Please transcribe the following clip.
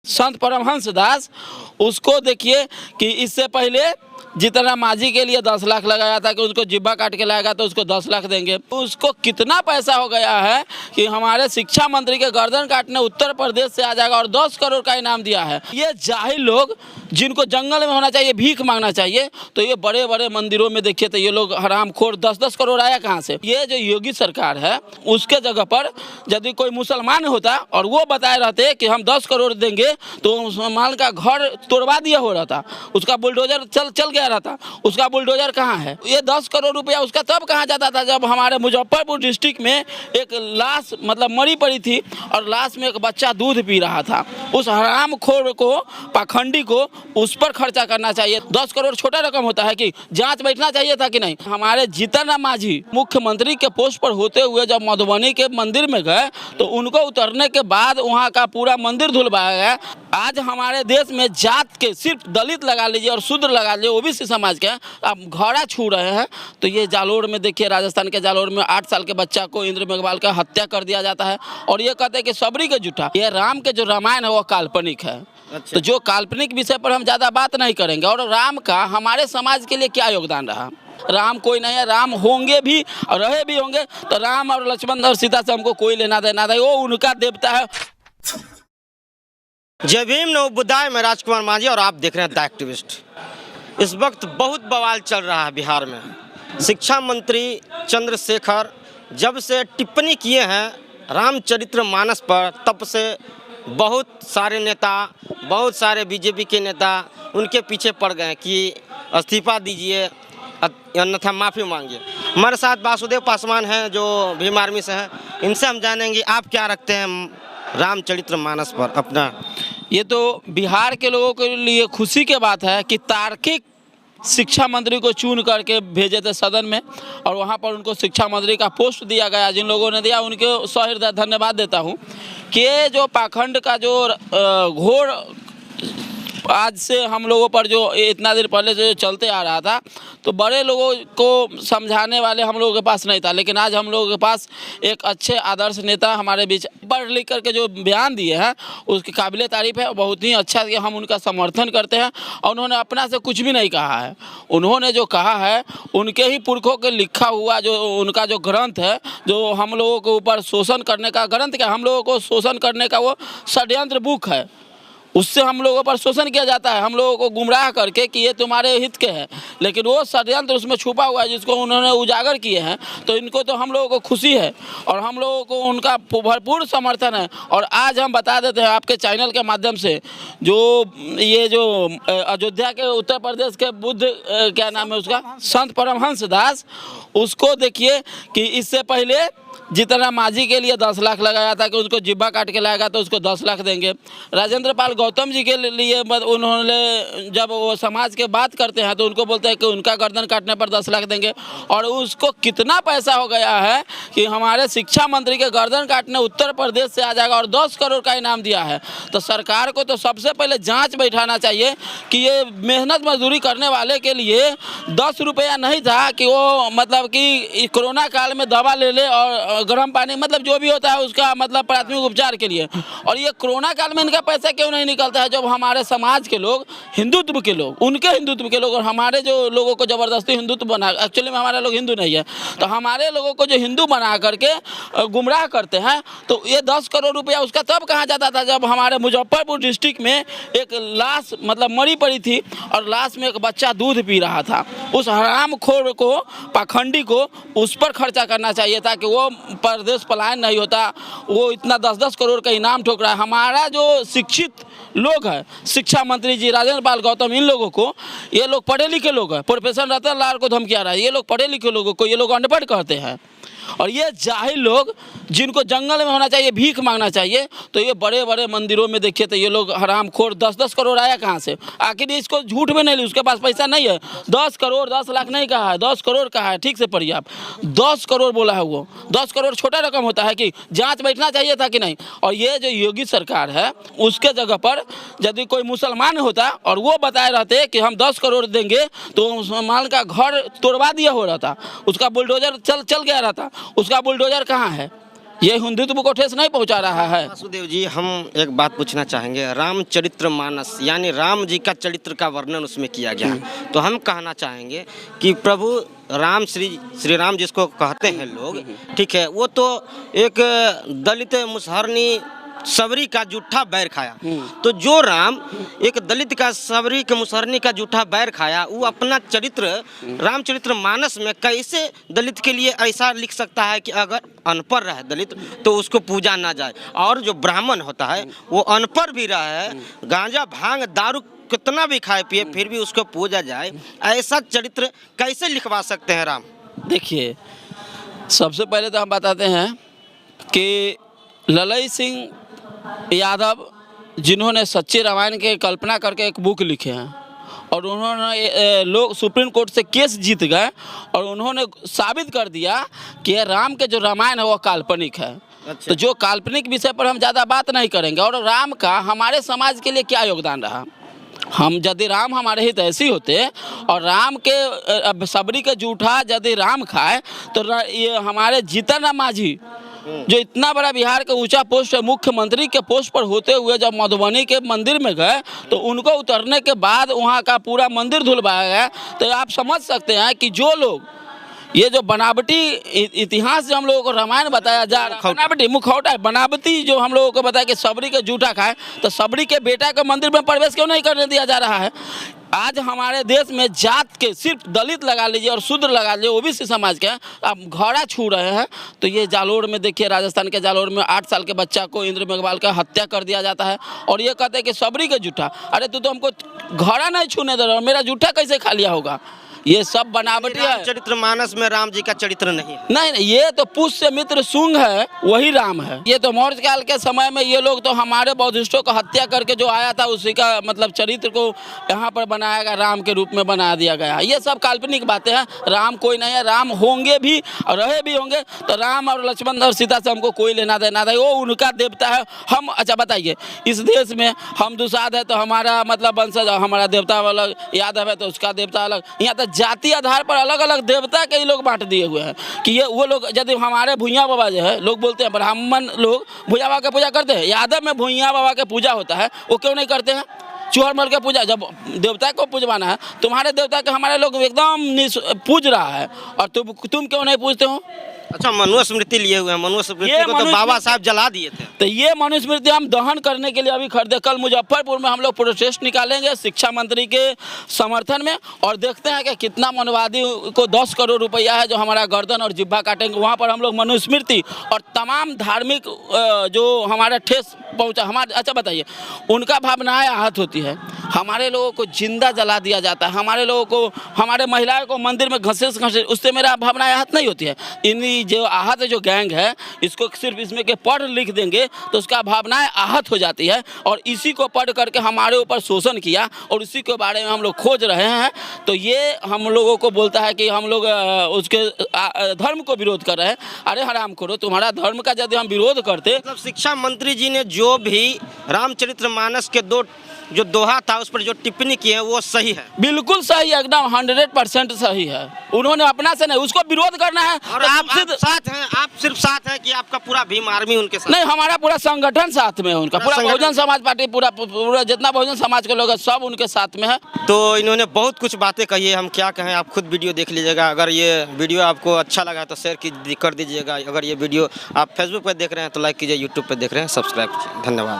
संत परमहंस दास, उसको देखिए कि इससे पहले जितना मांझी के लिए 10 लाख लगाया था कि उसको जिब्बा काट के लाएगा तो उसको 10 लाख देंगे। उसको कितना पैसा हो गया है कि हमारे शिक्षा मंत्री के गर्दन काटने उत्तर प्रदेश से आ जाएगा और 10 करोड़ का इनाम दिया है। ये जाहिल लोग जिनको जंगल में होना चाहिए, भीख मांगना चाहिए, तो ये बड़े बड़े मंदिरों में देखिए तो ये लोग हरामखोर 10-10 करोड़ आया कहाँ से। ये जो योगी सरकार है उसके जगह पर यदि कोई मुसलमान होता और वो बताए रहते कि हम 10 करोड़ देंगे तो मुसलमान का घर तोड़वा दिया हो रहा था, उसका बुलडोजर चल गया रहता। उसका बुलडोजर कहाँ है? ये 10 करोड़ रुपया उसका तब कहाँ जाता था जब हमारे मुजफ्फरपुर डिस्ट्रिक्ट में एक लाश मतलब मरी पड़ी थी और लाश में एक बच्चा दूध पी रहा था। उस हरामखोर को, पाखंडी को, उस पर खर्चा करना चाहिए। 10 करोड़ छोटा रकम होता है कि जांच बैठना चाहिए था कि नहीं। हमारे जीतन राम मांझी मुख्यमंत्री के पोस्ट पर होते हुए जब मधुबनी के मंदिर में गए तो उनको उतरने के बाद वहाँ का पूरा मंदिर धुलवाया गया। आज हमारे देश में जात के सिर्फ दलित लगा लीजिए और शूद्र लगा लीजिए, ओबीसी समाज के आप घोड़ा छू रहे हैं। तो ये जालोर में देखिए, राजस्थान के जालोर में 8 साल के बच्चा को इंद्र मेघवाल का हत्या कर दिया जाता है और ये कहते हैं कि सबरी के झूठा। ये राम के जो रामायण है वो काल्पनिक है। तो जो काल्पनिक विषय पर हम ज़्यादा बात नहीं करेंगे। और राम का हमारे समाज के लिए क्या योगदान रहा? राम कोई नहीं है। राम होंगे भी और रहे भी होंगे तो राम और लक्ष्मण और सीता से हमको कोई लेना देना नहीं, वो उनका देवता है। जय भीम नव बुद्धाय, मैं राजकुमार मांझी और आप देख रहे हैं द एक्टिविस्ट। इस वक्त बहुत बवाल चल रहा है बिहार में। शिक्षा मंत्री चंद्रशेखर जब से टिप्पणी किए हैं रामचरितमानस पर, तब से बहुत सारे नेता, बहुत सारे बीजेपी के नेता उनके पीछे पड़ गए कि इस्तीफा दीजिए अन्यथा माफ़ी मांगिए। हमारे साथ वासुदेव पासवान हैं जो भीम आर्मी से हैं, इनसे हम जानेंगे आप क्या रखते हैं रामचरितमानस पर अपना। ये तो बिहार के लोगों के लिए खुशी की बात है कि तार्किक शिक्षा मंत्री को चुन करके भेजे थे सदन में और वहाँ पर उनको शिक्षा मंत्री का पोस्ट दिया गया। जिन लोगों ने दिया उनके सहृदय धन्यवाद देता हूँ कि जो पाखंड का जो घोर आज से हम लोगों पर जो इतना देर पहले से चलते आ रहा था, तो बड़े लोगों को समझाने वाले हम लोगों के पास नहीं था। लेकिन आज हम लोगों के पास एक अच्छे आदर्श नेता हमारे बीच पढ़ लिख करके जो बयान दिए हैं उसकी काबिले तारीफ़ है। बहुत ही अच्छा कि हम उनका समर्थन करते हैं और उन्होंने अपना से कुछ भी नहीं कहा है। उन्होंने जो कहा है उनके ही पुरखों के लिखा हुआ जो उनका जो ग्रंथ है, जो हम लोगों के ऊपर शोषण करने का ग्रंथ, क्या हम लोगों को शोषण करने का वो षड्यंत्र बुक है। उससे हम लोगों पर शोषण किया जाता है, हम लोगों को गुमराह करके कि ये तुम्हारे हित के हैं, लेकिन वो षड्यंत्र उसमें छुपा हुआ है जिसको उन्होंने उजागर किए हैं। तो इनको तो हम लोगों को खुशी है और हम लोगों को उनका भरपूर समर्थन है। और आज हम बता देते हैं आपके चैनल के माध्यम से, जो ये जो अयोध्या के उत्तर प्रदेश के बुद्ध क्या नाम है उसका, संत परमहंस दास, उसको देखिए कि इससे पहले जितना मांझी के लिए 10 लाख लगाया था कि उसको जिब्बा काट के लाएगा तो उसको 10 लाख देंगे। राजेंद्र पाल गौतम जी के लिए उन्होंने जब वो समाज के बात करते हैं तो उनको बोलते हैं कि उनका गर्दन काटने पर 10 लाख देंगे। और उसको कितना पैसा हो गया है कि हमारे शिक्षा मंत्री के गर्दन काटने उत्तर प्रदेश से आ जाएगा और 10 करोड़ का इनाम दिया है। तो सरकार को तो सबसे पहले जाँच बैठाना चाहिए कि ये मेहनत मजदूरी करने वाले के लिए 10 रुपया नहीं था कि वो मतलब कि कोरोना काल में दवा ले ले और गर्म पानी मतलब जो भी होता है उसका मतलब प्राथमिक उपचार के लिए। और ये कोरोना काल में इनका पैसा क्यों नहीं निकलता है? जब हमारे समाज के लोग, हिंदुत्व के लोग, उनके हिंदुत्व के लोग और हमारे जो लोगों को ज़बरदस्ती हिंदुत्व बना, एक्चुअली में हमारे लोग हिंदू नहीं है, तो हमारे लोगों को जो हिंदू बना करके गुमराह करते हैं, तो ये 10 करोड़ रुपया उसका तब कहाँ जाता था जब हमारे मुजफ्फरपुर डिस्ट्रिक्ट में एक लाश मतलब मरी पड़ी थी और लाश में एक बच्चा दूध पी रहा था। उस हरामखोर को, पाखंडी को, उस पर खर्चा करना चाहिए था कि वो प्रदेश पलायन नहीं होता। वो इतना 10-10 करोड़ का इनाम ठोक रहा है। हमारा जो शिक्षित लोग हैं, शिक्षा मंत्री जी राजेंद्र पाल गौतम, इन लोगों को, ये लोग पढ़े लिखे लोग हैं, प्रोफेसर रतन लाल को धमकिया रहा है, ये लोग पढ़े लिखे लोगों को ये लोग अनपढ़ कहते हैं। और ये जाहिल लोग जिनको जंगल में होना चाहिए, भीख मांगना चाहिए, तो ये बड़े बड़े मंदिरों में देखिए तो ये लोग हरामखोर 10-10 करोड़ आया कहाँ से? आखिर इसको झूठ में नहीं ली, उसके पास पैसा नहीं है। 10 करोड़ 10 लाख नहीं कहा है, 10 करोड़ कहा है। ठीक से पढ़िए आप, 10 करोड़ बोला है वो। 10 करोड़ छोटा रकम होता है कि जांच बैठना चाहिए था कि नहीं। और ये जो योगी सरकार है उसके जगह पर यदि कोई मुसलमान होता और वो बताए रहते कि हम 10 करोड़ देंगे तो मुसलमान का घर तोड़वा दिया हो रहा था, उसका बुलडोजर चल गया रहता। उसका बुलडोजर कहाँ है? ये हिंदुत्व को ठेस नहीं पहुंचा रहा है। वासुदेव जी, हम एक बात पूछना चाहेंगे। रामचरितमानस यानी राम जी का चरित्र का वर्णन उसमें किया गया है, तो हम कहना चाहेंगे कि प्रभु राम श्री राम जिसको कहते हैं लोग, ठीक है, वो तो एक दलित मुसहरनी सबरी का जूठा बैर खाया। तो जो राम एक दलित का सबरी के मुसहरनी का जूठा बैर खाया, वो अपना चरित्र रामचरितमानस में कैसे दलित के लिए ऐसा लिख सकता है कि अगर अनपढ़ रहे दलित तो उसको पूजा ना जाए, और जो ब्राह्मण होता है वो अनपढ़ भी रहे, गांजा भांग दारू कितना भी खाए पिए फिर भी उसको पूजा जाए, ऐसा चरित्र कैसे लिखवा सकते हैं राम? देखिए, सबसे पहले तो हम बताते हैं कि ललई सिंह यादव जिन्होंने सच्चे रामायण के कल्पना करके एक बुक लिखे हैं, और उन्होंने लोग सुप्रीम कोर्ट से केस जीत गए और उन्होंने साबित कर दिया कि राम के जो रामायण है वो काल्पनिक है। अच्छा। तो जो काल्पनिक विषय पर हम ज़्यादा बात नहीं करेंगे। और राम का हमारे समाज के लिए क्या योगदान रहा, हम यदि राम हमारे हित ऐसी होते और राम के सबरी के जूठा यदि राम खाए तो ये हमारे जीतन राम मांझी जो इतना बड़ा बिहार का ऊंचा पोस्ट है, मुख्यमंत्री के पोस्ट पर होते हुए जब मधुबनी के मंदिर में गए तो उनको उतरने के बाद वहाँ का पूरा मंदिर धुलवाया गया। तो आप समझ सकते हैं कि जो लोग ये जो बनावटी इतिहास जो हम लोगों को रामायण बताया जा रहा है, बनावटी मुखौटा बनावटी जो हम लोगों को बताया कि सबरी के जूठा खाए, तो सबरी के बेटा के मंदिर में प्रवेश क्यों नहीं करने दिया जा रहा है? आज हमारे देश में जात के सिर्फ दलित लगा लीजिए और शूद्र लगा लीजिए, ओबीसी समाज के आप घोड़ा छू रहे हैं। तो ये जालोर में देखिए, राजस्थान के जालोर में 8 साल के बच्चा को इंद्र मेघवाल का हत्या कर दिया जाता है, और ये कहते हैं कि सबरी का जूठा। अरे तू तो हमको घोड़ा नहीं छूने दे रहा, मेरा जूठा कैसे खा लिया होगा? ये सब बनावटी है। चरितमानस में राम जी का चरित्र नहीं है। नहीं, ये तो पुष्य मित्र शुंग है, वही राम है। ये तो मौर्य काल के समय में ये लोग तो हमारे बौद्धिस्टों को हत्या करके जो आया था उसी का मतलब चरित्र को यहाँ पर बनाया गया, राम के रूप में बना दिया गया। ये सब काल्पनिक बातें हैं। राम कोई नहीं है, राम होंगे भी और रहे भी होंगे तो राम और लक्ष्मण और सीता से हमको कोई लेना देना नहीं, वो उनका देवता है। हम अच्छा बताइए, इस देश में हम दुसाध है तो हमारा मतलब वंशज, हमारा देवता अलग, यादव है तो उसका देवता अलग। यहाँ तो जाति आधार पर अलग अलग देवता के लोग बांट दिए हुए हैं कि ये वो लोग। यदि हमारे भुइयाँ बाबा जो है, लोग बोलते हैं ब्राह्मण लोग भुइयाँ बाबा की पूजा करते हैं, यादव में भुइयाँ बाबा की पूजा होता है, वो क्यों नहीं करते हैं? चूहर मल के पूजा, जब देवता को पूजवाना है तुम्हारे देवता के हमारे लोग एकदम पूज रहा है, और तुम क्यों नहीं पूजते हो? अच्छा, मनुस्मृति लिए हुए हैं। मनुस्मृति को तो बाबा साहब जला दिए थे। तो ये मनुस्मृति हम दहन करने के लिए अभी खरीदे। कल मुजफ्फरपुर में हम लोग प्रोटेस्ट निकालेंगे शिक्षा मंत्री के समर्थन में, और देखते हैं कि कितना मनवादी को 10 करोड़ रुपया है जो हमारा गर्दन और जिब्बा काटेंगे। वहाँ पर हम लोग मनुस्मृति और तमाम धार्मिक जो हमारा ठेस पहुँचा हमारे। अच्छा बताइए, उनका भावनाएं आहत होती है, हमारे लोगों को जिंदा जला दिया जाता है, हमारे लोगों को, हमारे महिलाओं को मंदिर में घसीट, उससे मेरा भावनाएं आहत नहीं होती है। इन जो आहत जो गैंग है, इसको सिर्फ इसमें के पढ़ लिख देंगे तो उसका भावनाएं आहत हो जाती है, और इसी को पढ़ करके हमारे ऊपर शोषण किया और इसी के बारे में हम लोग खोज रहे हैं। तो ये हम लोगों को बोलता है कि हम लोग उसके धर्म को विरोध कर रहे हैं। अरे हराम करो, तुम्हारा धर्म का यदि हम विरोध करते। मतलब शिक्षा मंत्री जी ने जो भी रामचरितमानस के जो दोहा था उस पर जो टिप्पणी की है वो सही है? बिल्कुल सही है, एकदम 100% सही है। उन्होंने अपना से नहीं, उसको विरोध करना है। और आप साथ हैं, आप सिर्फ साथ हैं कि आपका पूरा भीम आर्मी उनके साथ? नहीं, हमारा पूरा संगठन साथ में है, उनका पूरा बहुजन समाज पार्टी, पूरा जितना बहुजन समाज के लोग हैं सब उनके साथ में है। तो इन्होंने बहुत कुछ बातें कही है, हम क्या कहें, आप खुद वीडियो देख लीजिएगा। अगर ये वीडियो आपको अच्छा लगा तो शेयर कर दीजिएगा। अगर ये वीडियो आप फेसबुक पर देख रहे हैं तो लाइक कीजिए, यूट्यूब पर देख रहे हैं सब्सक्राइब कीजिए। धन्यवाद।